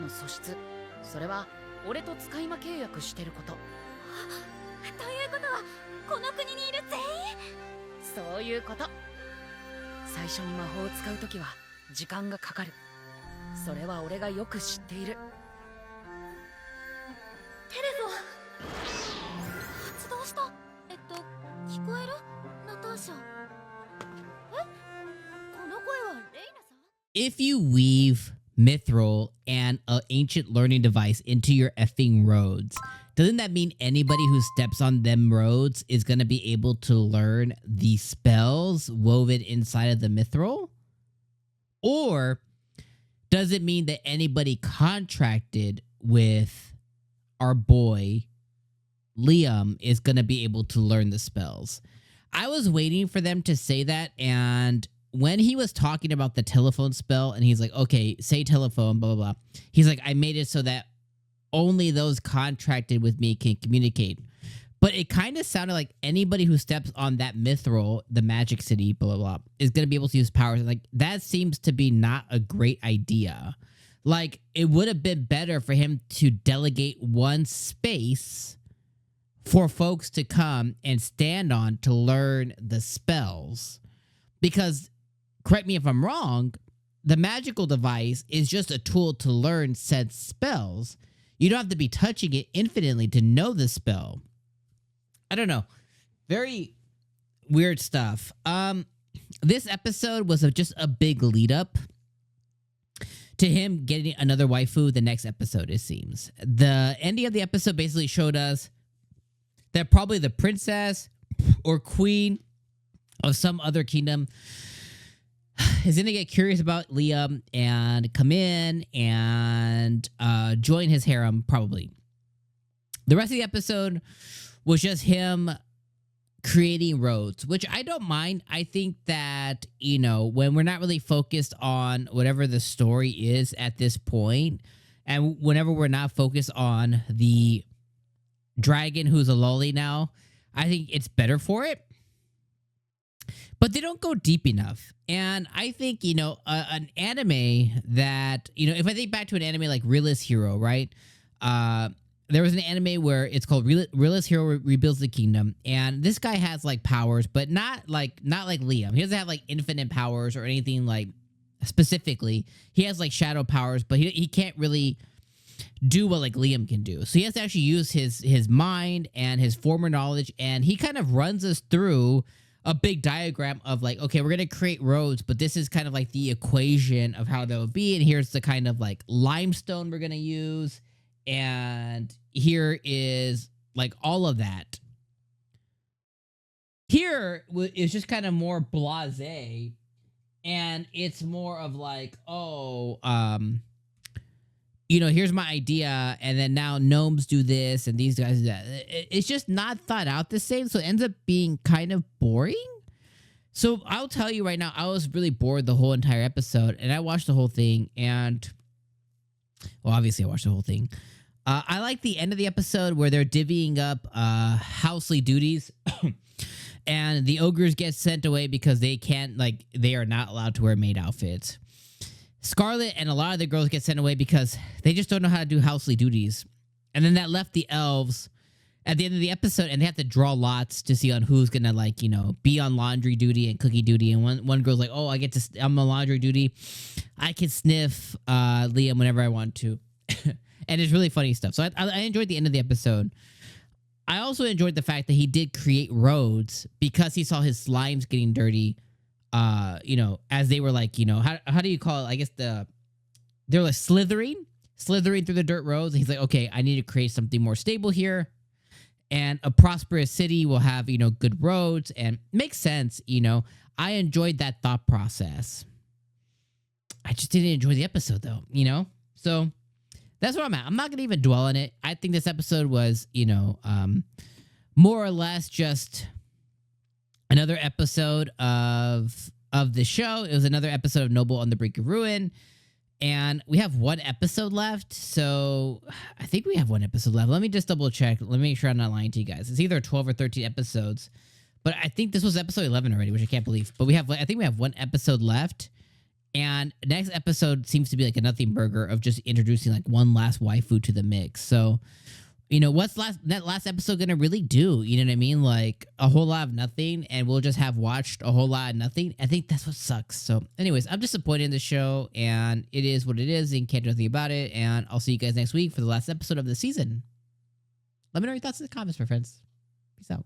の素質、それは俺と使い魔契約してること。ということはこの国にいる全員？そういうこと。最初に魔法を使うときは時間がかかる。それは俺がよく知っている。テレフォ発動した。聞こえる？ナターシャ。この声はレイナさん？ If you weave Mithril and an ancient learning device into your effing roads, doesn't that mean anybody who steps on them roads is going to be able to learn the spells woven inside of the Mithril? Or does it mean that anybody contracted with our boy Liam is going to be able to learn the spells? I was waiting for them to say that, and when he was talking about the telephone spell and he's like, okay, say telephone, blah, blah, blah. He's like, I made it so that only those contracted with me can communicate. But it kind of sounded like anybody who steps on that mithril, the magic city, blah, blah, blah, is going to be able to use powers. Like, that seems to be not a great idea. Like, it would have been better for him to delegate one space for folks to come and stand on to learn the spells. Because, correct me if I'm wrong, the magical device is just a tool to learn said spells. You don't have to be touching it infinitely to know the spell. I don't know. Very weird stuff. This episode was just a big lead up to him getting another waifu the next episode, it seems. The ending of the episode basically showed us that probably the princess or queen of some other kingdom is going to get curious about Liam and come in and join his harem, probably. The rest of the episode was just him creating roads, which I don't mind. I think that, you know, when we're not really focused on whatever the story is at this point, and whenever we're not focused on the dragon who's a lolly now, I think it's better for it. But they don't go deep enough. And I think, you know, an anime that, you know, if I think back to an anime like Realist Hero, right? There was an anime where it's called Realist Hero Rebuilds the Kingdom. And this guy has like powers, but not like Liam. He doesn't have like infinite powers or anything like specifically. He has like shadow powers, but he can't really do what like Liam can do. So he has to actually use his mind and his former knowledge. And he kind of runs us through a big diagram of like, okay, we're going to create roads, but this is kind of like the equation of how that would be. And here's the kind of like limestone we're going to use. And here is like all of that. Here is just kind of more blasé. And it's more of like, oh, you know, here's my idea. And then now gnomes do this and these guys do that. It's just not thought out the same. So it ends up being kind of boring. So I'll tell you right now, I was really bored the whole entire episode. And I watched the whole thing. And, well, obviously I watched the whole thing. I like the end of the episode where they're divvying up housely duties. And the ogres get sent away because they can't, like, they are not allowed to wear maid outfits. Scarlet and a lot of the girls get sent away because they just don't know how to do housely duties. And then that left the elves at the end of the episode, and they have to draw lots to see on who's gonna, like, you know, be on laundry duty and cookie duty. And one girl's like, oh, I'm on laundry duty. I can sniff Liam whenever I want to. And it's really funny stuff. So I enjoyed the end of the episode. I also enjoyed the fact that he did create roads because he saw his slimes getting dirty. You know, as they were like, you know, how do you call it? I guess they're like slithering through the dirt roads. And he's like, okay, I need to create something more stable here. And a prosperous city will have, you know, good roads, and makes sense. You know, I enjoyed that thought process. I just didn't enjoy the episode though, you know? So that's where I'm at. I'm not going to even dwell on it. I think this episode was, you know, more or less just another episode of the show. It was another episode of Noble on the Brink of Ruin. And we have one episode left. So I think we have one episode left. Let me just double check. Let me make sure I'm not lying to you guys. It's either 12 or 13 episodes. But I think this was episode 11 already, which I can't believe. But I think we have one episode left. And next episode seems to be like a nothing burger of just introducing like one last waifu to the mix. So, you know, what's that last episode gonna really do? You know what I mean? Like a whole lot of nothing, and we'll just have watched a whole lot of nothing. I think that's what sucks. So, anyways, I'm disappointed in the show, and it is what it is, and can't do anything about it. And I'll see you guys next week for the last episode of the season. Let me know your thoughts in the comments, my friends. Peace out.